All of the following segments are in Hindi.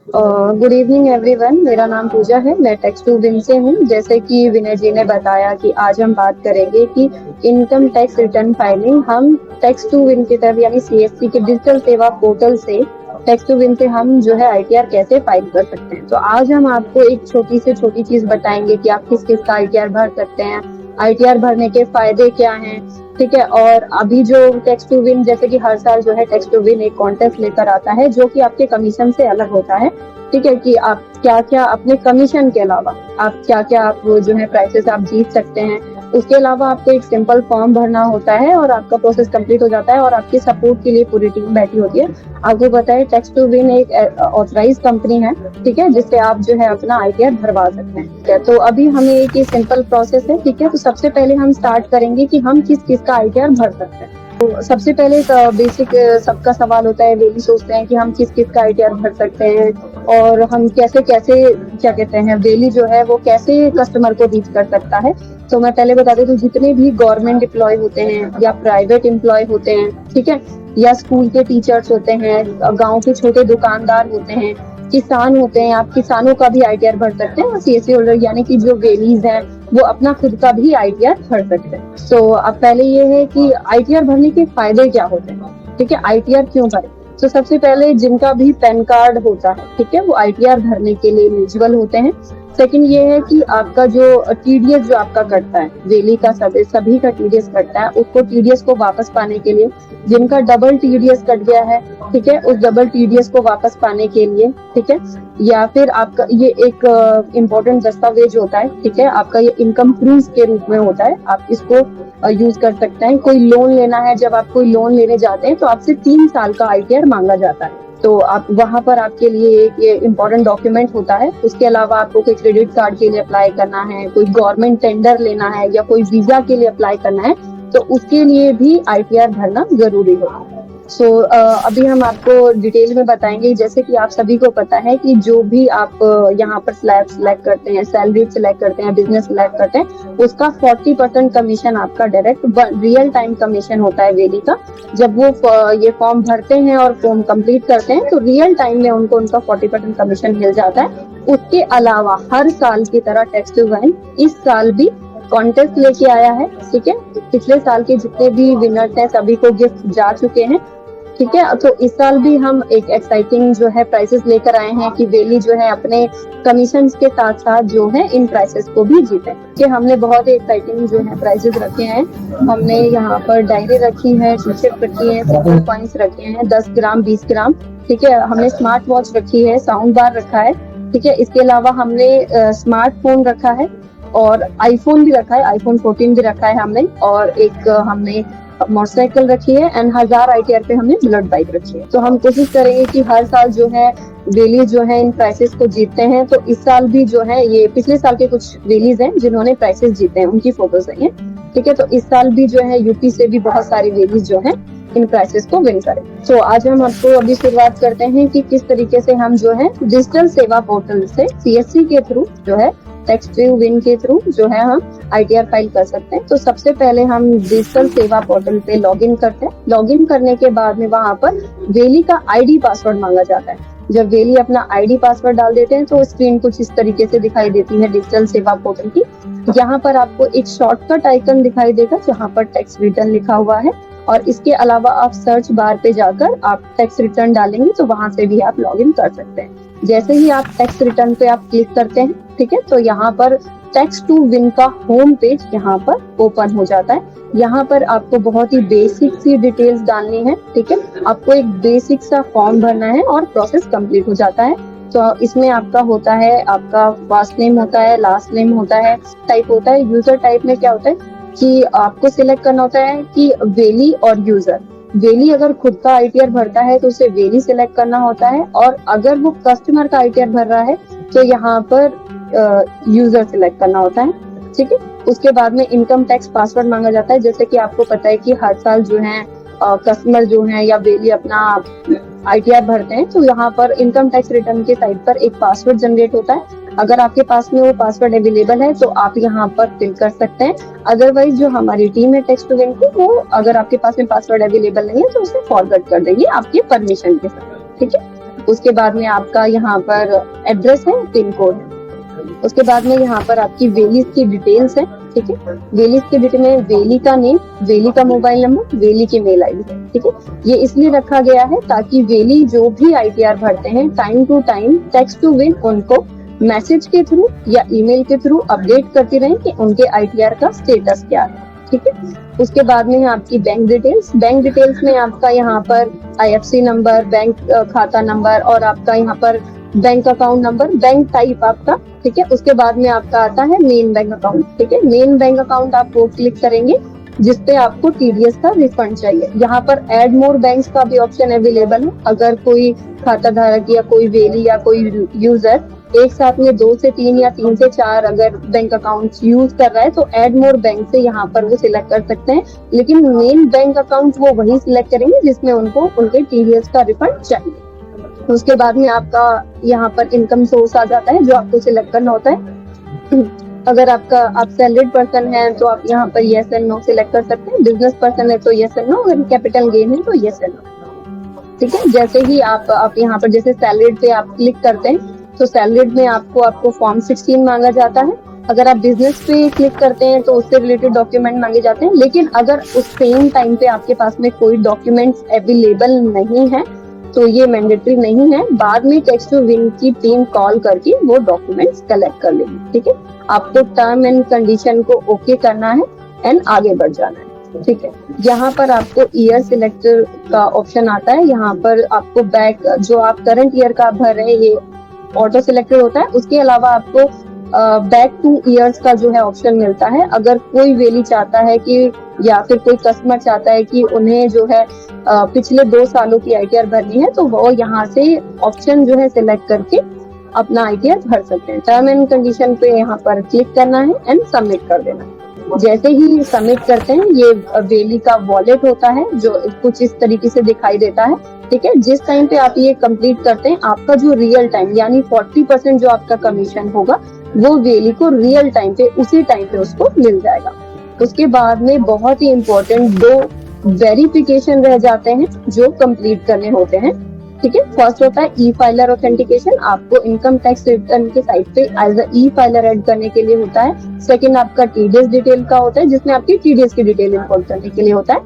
Good evening everyone. मेरा नाम पूजा है। मैं टेक्स्ट टू विन से हूँ। जैसे कि विनय जी ने बताया कि आज हम बात करेंगे कि इनकम टैक्स रिटर्न फाइलिंग हम टेक्स्ट टू विन की तरफ यानी सीएससी के डिजिटल सेवा पोर्टल से टेक्स्ट टू विन से हम जो है आईटीआर कैसे फाइल कर सकते हैं। तो आज हम आपको एक छोटी से छोटी चीज बताएंगे कि आप किस किस का आईटीआर भर सकते हैं, आईटीआर भरने के फायदे क्या हैं, ठीक है। और अभी जो टेक्स्ट टू विन, जैसे कि हर साल जो है टेक्स्ट टू विन एक कॉन्टेस्ट लेकर आता है जो कि आपके कमीशन से अलग होता है, ठीक है। कि आप क्या क्या अपने कमीशन के अलावा आप क्या क्या आप जो है प्राइसेस आप जीत सकते हैं। उसके अलावा आपको एक सिंपल फॉर्म भरना होता है और आपका प्रोसेस कंप्लीट हो जाता है और आपकी सपोर्ट के लिए पूरी टीम बैठी होती है। आपको पता है टेक्स्ट टू विन एक ऑथराइज कंपनी है, ठीक है, जिससे आप जो है अपना आईटीआर भरवा सकते हैं, ठीक है। तो अभी हमें एक सिंपल प्रोसेस है, ठीक है। तो सबसे पहले हम स्टार्ट करेंगे कि हम किस किस का आईटीआर भर सकते हैं। तो सबसे पहले बेसिक सबका सवाल होता है, वे भी सोचते हैं कि हम किस किस का आईटीआर भर सकते हैं और हम कैसे कैसे क्या कहते हैं डेली जो है वो कैसे कस्टमर को रीच कर सकता है। तो मैं पहले बता देती हूँ, जितने भी गवर्नमेंट एम्प्लॉय होते हैं या प्राइवेट एम्प्लॉय होते हैं, ठीक है, या स्कूल के टीचर्स होते हैं, गांव के छोटे दुकानदार होते हैं, किसान होते हैं, आप किसानों का भी आईटीआर भर सकते हैं। और सीएससी होल्डर यानी कि जो वेलीज हैं वो अपना खुद का भी आईटीआर भर सकते हैं। तो अब पहले ये है कि आईटीआर भरने के फायदे क्या होते हैं, ठीक है। आईटीआर क्यों भरें? तो सबसे पहले जिनका भी पैन कार्ड होता है, ठीक है, वो आईटीआर भरने के लिए एलिजिबल होते हैं। सेकंड ये है कि आपका जो टीडीएस जो आपका कटता है, वेली का सभी का टीडीएस कटता है, उसको टीडीएस को वापस पाने के लिए, जिनका डबल टीडीएस कट गया है, ठीक है, उस डबल टीडीएस को वापस पाने के लिए, ठीक है। या फिर आपका ये एक इम्पोर्टेंट दस्तावेज होता है, ठीक है, आपका ये इनकम प्रूफ के रूप में होता है, आप इसको यूज कर सकते हैं। कोई लोन लेना है, जब आप कोई लोन लेने जाते हैं तो आपसे 3 साल का आईटीआर मांगा जाता है, तो आप वहां पर आपके लिए एक ये इम्पोर्टेंट डॉक्यूमेंट होता है। उसके अलावा आपको कोई क्रेडिट कार्ड के लिए अप्लाई करना है, कोई गवर्नमेंट टेंडर लेना है या कोई वीजा के लिए अप्लाई करना है, तो उसके लिए भी आईटीआर भरना जरूरी होता है। सो अभी हम आपको डिटेल में बताएंगे। जैसे कि आप सभी को पता है कि जो भी आप यहाँ पर स्लैब सिलेक्ट करते हैं, सैलरी सिलेक्ट करते हैं, बिजनेस सिलेक्ट करते हैं, उसका 40% कमीशन आपका डायरेक्ट रियल टाइम कमीशन होता है वेली का। जब वो ये फॉर्म भरते हैं और फॉर्म कंप्लीट करते हैं तो रियल टाइम में उनको उनका 40% कमीशन मिल जाता है। उसके अलावा हर साल की तरह टेक्स्ट टू विन इस साल भी कॉन्टेस्ट लेके आया है, ठीक है। पिछले साल के जितने भी विनर्स हैं सभी को गिफ्ट जा चुके हैं, ठीक है। तो इस साल भी हम एक एक्साइटिंग जो है प्राइसेस लेकर आए हैं कि वेली जो है अपने कमीशन के साथ साथ जो है इन प्राइसेस को भी जीते, कि हमने बहुत ही एक्साइटिंग जो है प्राइसेस रखे हैं। हमने यहाँ पर डायरी रखी है, टी शर्ट रखी है, सिल्वर कॉइन्स रखे हैं 10 ग्राम 20 ग्राम, ठीक है। हमने स्मार्ट वॉच रखी है, साउंड बार रखा है, ठीक है। इसके अलावा हमने स्मार्टफोन रखा है और आईफोन भी रखा है, आईफोन 14 भी रखा है हमने, और एक हमने मोटरसाइकिल रखी है एंड 1000 आईटीआर पे हमने बुलेट बाइक रखी है। तो हम कोशिश करेंगे कि हर साल जो है वेलीज जो है इन प्राइसेस को जीतते हैं। तो इस साल भी जो है ये पिछले साल के कुछ वेलीज हैं जिन्होंने प्राइसेस जीते हैं, उनकी फोटोज है, ठीक है। तो इस साल भी जो है यूपी से भी बहुत सारी वेलीज जो है इन प्राइसेस को विन करें। तो आज हम आपको अभी शुरुआत करते हैं कि किस तरीके से हम जो है डिजिटल सेवा पोर्टल से सीएससी के थ्रू जो है टेक्स्ट टू विन के थ्रू जो है हम आईटीआर फाइल कर सकते हैं। तो सबसे पहले हम डिजिटल सेवा पोर्टल पे लॉगिन करते हैं। लॉगिन करने के बाद में वहां पर वेली का आईडी पासवर्ड मांगा जाता है। जब वेली अपना आईडी पासवर्ड डाल देते हैं तो स्क्रीन कुछ इस तरीके से दिखाई देती है डिजिटल सेवा पोर्टल की। यहाँ पर आपको एक शॉर्टकट आइकन दिखाई देगा जहाँ पर टैक्स रिटर्न लिखा हुआ है, और इसके अलावा आप सर्च बार पे जाकर आप टैक्स रिटर्न डालेंगे तो वहां से भी आप लॉगिन कर सकते हैं। जैसे ही आप टैक्स रिटर्न पे आप क्लिक करते हैं, ठीक है, तो यहाँ पर टैक्स टू विन का होम पेज यहाँ पर ओपन हो जाता है। यहाँ पर आपको बहुत ही बेसिक सी डिटेल्स डालनी है, ठीक है। आपको एक बेसिक सा फॉर्म भरना है और प्रोसेस कंप्लीट हो जाता है। तो इसमें आपका होता है, आपका फर्स्ट नेम होता है, लास्ट नेम होता है, टाइप होता है। यूजर टाइप में क्या होता है कि आपको सिलेक्ट करना होता है कि वेली और यूजर। वेली अगर खुद का आईटीआर भरता है तो उसे वेली सिलेक्ट करना होता है, और अगर वो कस्टमर का आईटीआर भर रहा है तो यहाँ पर यूजर सिलेक्ट करना होता है, ठीक है। उसके बाद में इनकम टैक्स पासवर्ड मांगा जाता है। जैसे कि आपको पता है कि हर साल जो है कस्टमर जो है या वेली अपना आईटीआर भरते हैं तो यहाँ पर इनकम टैक्स रिटर्न के साइड पर एक पासवर्ड जनरेट होता है। अगर आपके पास में वो पासवर्ड अवेलेबल है तो आप यहाँ पर फिल कर सकते हैं। अदरवाइज जो हमारी टीम है टेक्स्ट टू विन की, वो अगर आपके पास में पासवर्ड अवेलेबल नहीं है तो उसे फॉरवर्ड कर देंगे आपके परमिशन के साथ, ठीक है। उसके बाद में आपका यहाँ पर एड्रेस है, पिन कोड है। उसके बाद में यहाँ पर आपकी वेलीज की डिटेल्स है, ठीक है। वेलीज की डिटेल में वेली का नेम, वेली का मोबाइल नंबर, वेली की मेल आईडी, ठीक है। ये इसलिए रखा गया है ताकि वेली जो भी आईटीआर भरते हैं टाइम टू टाइम टेक्स्ट टू विन उनको मैसेज के थ्रू या ईमेल के थ्रू अपडेट करती रहें कि उनके आईटीआर का स्टेटस क्या है, ठीक है। उसके बाद में है आपकी बैंक डिटेल्स। बैंक डिटेल्स में आपका यहाँ पर आईएफएससी नंबर, बैंक खाता नंबर और आपका यहाँ पर bank account number, bank type आपका, ठीक है। उसके बाद में आपका आता है मेन बैंक अकाउंट, ठीक है। मेन बैंक अकाउंट आप वो क्लिक करेंगे जिसपे आपको टीडीएस का रिफंड चाहिए। यहाँ पर ऐड मोर बैंक्स का भी ऑप्शन अवेलेबल है। अगर कोई खाता धारक या कोई वेली या कोई यूजर एक साथ में 2 से 3 या 3 से 4 अगर बैंक अकाउंट यूज कर रहा है तो ऐड मोर बैंक से यहाँ पर वो सिलेक्ट कर सकते हैं, लेकिन मेन बैंक अकाउंट वो वही सिलेक्ट करेंगे जिसमें उनको उनके टीडीएस का रिफंड चाहिए। उसके बाद में आपका यहाँ पर इनकम सोर्स आ जाता है जो आपको सिलेक्ट करना होता है। अगर आप सैलरीड पर्सन है तो आप यहाँ पर यस एंड नो सिलेक्ट कर सकते हैं। बिजनेस पर्सन है तो यस एंड नो, अगर कैपिटल गेन है तो यस एंड नो, ठीक है। जैसे ही आप यहाँ पर जैसे सैलरीड पे आप क्लिक करते हैं तो सैलरीड में आपको फॉर्म 16 मांगा जाता है। अगर आप बिजनेस पे क्लिक करते हैं तो उससे रिलेटेड डॉक्यूमेंट मांगे जाते हैं, लेकिन अगर उस सेम टाइम पे आपके पास में कोई डॉक्यूमेंट्स अवेलेबल नहीं है तो ये मैंडेटरी नहीं है। बाद में टेक्स्ट टू विन की टीम कॉल करके वो डॉक्यूमेंट्स कलेक्ट कर लेगी, ठीक है। आपको टर्म एंड कंडीशन को ओके करना है एंड आगे बढ़ जाना है, ठीक है। यहाँ पर आपको ईयर सिलेक्टर का ऑप्शन आता है। यहाँ पर आपको बैक जो आप करंट ईयर का भर रहे हैं ये ऑटो सिलेक्टेड होता है। उसके अलावा आपको बैक 2 ईयर्स का जो है ऑप्शन मिलता है। अगर कोई वेली चाहता है कि या फिर कोई कस्टमर चाहता है कि उन्हें जो है पिछले 2 सालों की आईटीआर भरनी है तो वो यहाँ से ऑप्शन जो है सिलेक्ट करके अपना आईटीआर भर सकते हैं। टर्म एंड कंडीशन पे यहाँ पर क्लिक करना है एंड सबमिट कर देना है। जैसे ही सबमिट करते हैं ये वेली का वॉलेट होता है जो कुछ इस तरीके से दिखाई देता है, ठीक है। जिस टाइम पे आप ये कंप्लीट करते हैं आपका जो रियल टाइम यानी 40% जो आपका कमीशन होगा वो वेली को रियल टाइम पे उसी टाइम पे उसको मिल जाएगा। उसके बाद में बहुत ही इम्पोर्टेंट 2 वेरिफिकेशन रह जाते हैं जो कंप्लीट करने होते हैं, ठीक है। फर्स्ट होता है ई फाइलर ऑथेंटिकेशन। आपको इनकम टैक्स रिटर्न के साइट पे as a e filer add करने के लिए होता है। सेकंड आपका टीडीएस डिटेल का होता है जिसमें आपकी टीडीएस की डिटेल इम्पोर्ट करने के लिए होता है।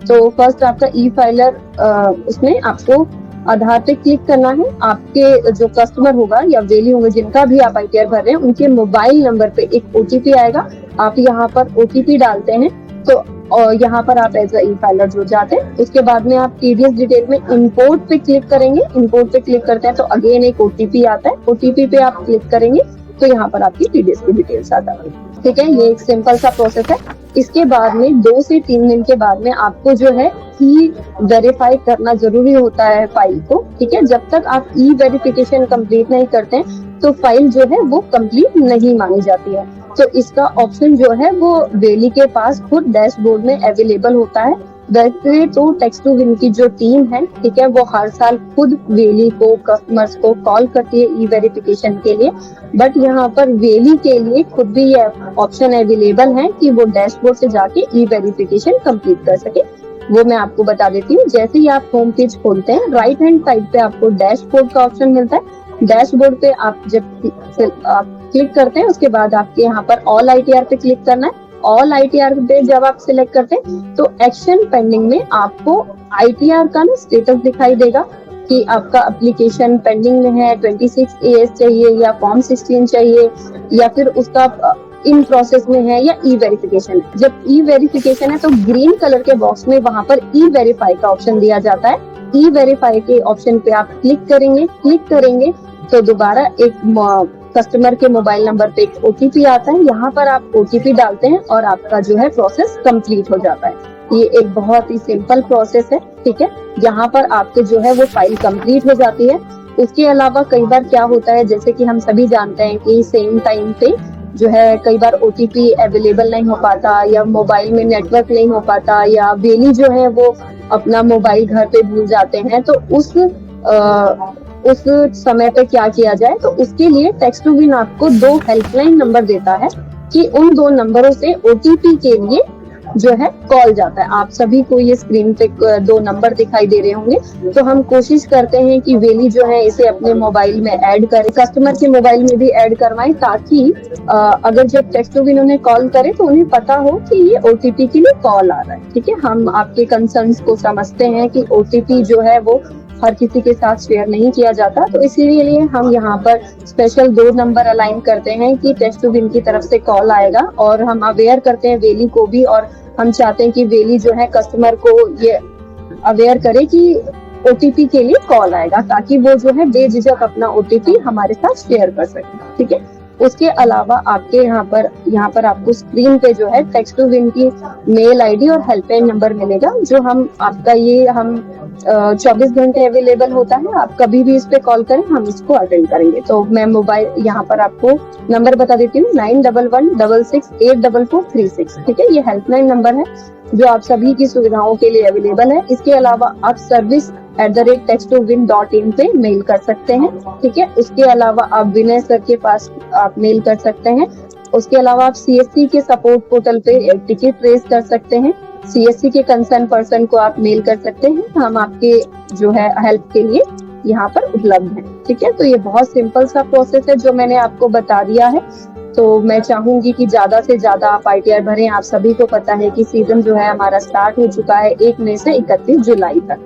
तो फर्स्ट आपका ई फाइलर उसमें आपको आधार पे क्लिक करना है। आपके जो कस्टमर होगा या वेली होंगे जिनका भी आप आईटीआर भर रहे हैं उनके मोबाइल नंबर पे एक ओटीपी आएगा। आप यहाँ पर ओटीपी डालते हैं तो और यहाँ पर आप एज ई फाइलर जुड़ जाते हैं। उसके बाद में आप टीडीएस डिटेल में इंपोर्ट पे क्लिक करेंगे। इंपोर्ट पे क्लिक करते हैं तो अगेन एक ओटीपी आता है। ओटीपी पे आप क्लिक करेंगे तो यहाँ पर आपकी टीडीएस की डिटेल्स आ जाती है, ठीक है। ये एक सिंपल सा प्रोसेस है। इसके बाद में 2 से 3 दिन के बाद में आपको जो है ई वेरीफाई करना जरूरी होता है फाइल को, ठीक है। जब तक आप ई वेरिफिकेशन कंप्लीट नहीं करते हैं तो फाइल जो है वो कंप्लीट नहीं मानी जाती है। तो इसका ऑप्शन जो है वो वेली के पास खुद डैशबोर्ड में अवेलेबल होता है। वैसे तो टेक्स्ट टू विन की जो टीम है, ठीक है, वो हर साल खुद वेली को कस्टमर्स को कॉल करती है ई वेरिफिकेशन के लिए, बट यहाँ पर वेली के लिए खुद भी ये ऑप्शन अवेलेबल है कि वो डैशबोर्ड से जाके ई वेरिफिकेशन कंप्लीट कर सके। वो मैं आपको बता देती हूँ। जैसे ही आप होम पेज खोलते हैं राइट हैंड साइड पे आपको डैशबोर्ड का ऑप्शन मिलता है। डैशबोर्ड पे आप जब आप क्लिक करते हैं उसके बाद आपके यहाँ पर ऑल आईटीआर पे क्लिक करना है। ऑल आईटीआर पे जब आप सिलेक्ट करते हैं तो एक्शन पेंडिंग में आपको आईटीआर का ना स्टेटस दिखाई देगा कि आपका एप्लीकेशन पेंडिंग में है, 26 AS चाहिए या फॉर्म 16 चाहिए या फिर उसका इन प्रोसेस में है या ई वेरिफिकेशन है। जब ई वेरिफिकेशन है तो ग्रीन कलर के बॉक्स में वहां पर ई वेरीफाई का ऑप्शन दिया जाता है। ई वेरीफाई के ऑप्शन पे आप क्लिक करेंगे तो दोबारा एक कस्टमर के मोबाइल नंबर पे एक ओटीपी आता है। यहाँ पर आप ओटीपी डालते हैं और आपका जो है प्रोसेस कंप्लीट हो जाता है। ये एक बहुत ही सिंपल प्रोसेस है, ठीक है। यहाँ पर आपके जो है वो फाइल कंप्लीट हो जाती है। उसके अलावा कई बार क्या होता है, जैसे कि हम सभी जानते हैं कि सेम टाइम पे जो है कई बार ओटीपी अवेलेबल नहीं हो पाता या मोबाइल में नेटवर्क नहीं हो पाता या वेली जो है वो अपना मोबाइल घर पे भूल जाते हैं। तो उस समय पे क्या किया जाए, तो उसके लिए टेक्स्ट टू विन आपको 2 हेल्पलाइन नंबर देता है कि उन 2 नंबरों से ओटीपी के लिए जो है कॉल जाता है। आप सभी को ये स्क्रीन पे 2 नंबर दिखाई दे रहे होंगे, तो हम कोशिश करते हैं कि वेली जो है इसे अपने मोबाइल में ऐड करें, कस्टमर के मोबाइल में भी ऐड करवाएं, ताकि अगर जब टेक्स्ट टू विन उन्हें कॉल करे तो उन्हें पता हो कि ये ओटीपी के लिए कॉल आ रहा है। ठीक है, हम आपके कंसर्न्स को समझते हैं कि ओटीपी जो है वो हर किसी के साथ शेयर नहीं किया जाता, तो इसीलिए हम यहाँ पर स्पेशल 2 नंबर अलाइन करते हैं कि टेक्स्ट टू विन की तरफ से कॉल आएगा, और हम अवेयर करते हैं वेली को भी, और हम चाहते हैं कि वेली जो है कस्टमर को ये अवेयर करे कि ओटीपी के लिए कॉल आएगा, ताकि वो जो है बेझिझक अपना ओटीपी हमारे साथ शेयर कर सके। ठीक है, उसके अलावा आपके यहाँ पर आपको स्क्रीन पे जो है टेक्स्ट टू विन की मेल आईडी और हेल्पलाइन नंबर मिलेगा, जो हम 24 घंटे अवेलेबल होता है। आप कभी भी इस पे कॉल करें, हम इसको अटेंड करेंगे। तो मैं मोबाइल यहाँ पर आपको नंबर बता देती हूँ, 9116684436। ठीक है, ये हेल्पलाइन नंबर है जो आप सभी की सुविधाओं के लिए अवेलेबल है। इसके अलावा आप service@texttovin.in पे मेल कर सकते हैं। ठीक है, उसके अलावा आप विनय सर के पास आप मेल कर सकते हैं। उसके अलावा आप सीएससी के सपोर्ट पोर्टल पे टिकट रेज कर सकते हैं। सीएससी के कंसर्न पर्सन को आप मेल कर सकते हैं, हम आपके जो है हेल्प के लिए यहाँ पर उपलब्ध हैं। ठीक है, तो ये बहुत सिंपल सा प्रोसेस है जो मैंने आपको बता दिया है। तो मैं चाहूंगी कि ज्यादा से ज्यादा आप आईटीआर भरें। आप सभी को पता है कि सीजन जो है हमारा स्टार्ट हो चुका है 1 मई से 31 जुलाई तक।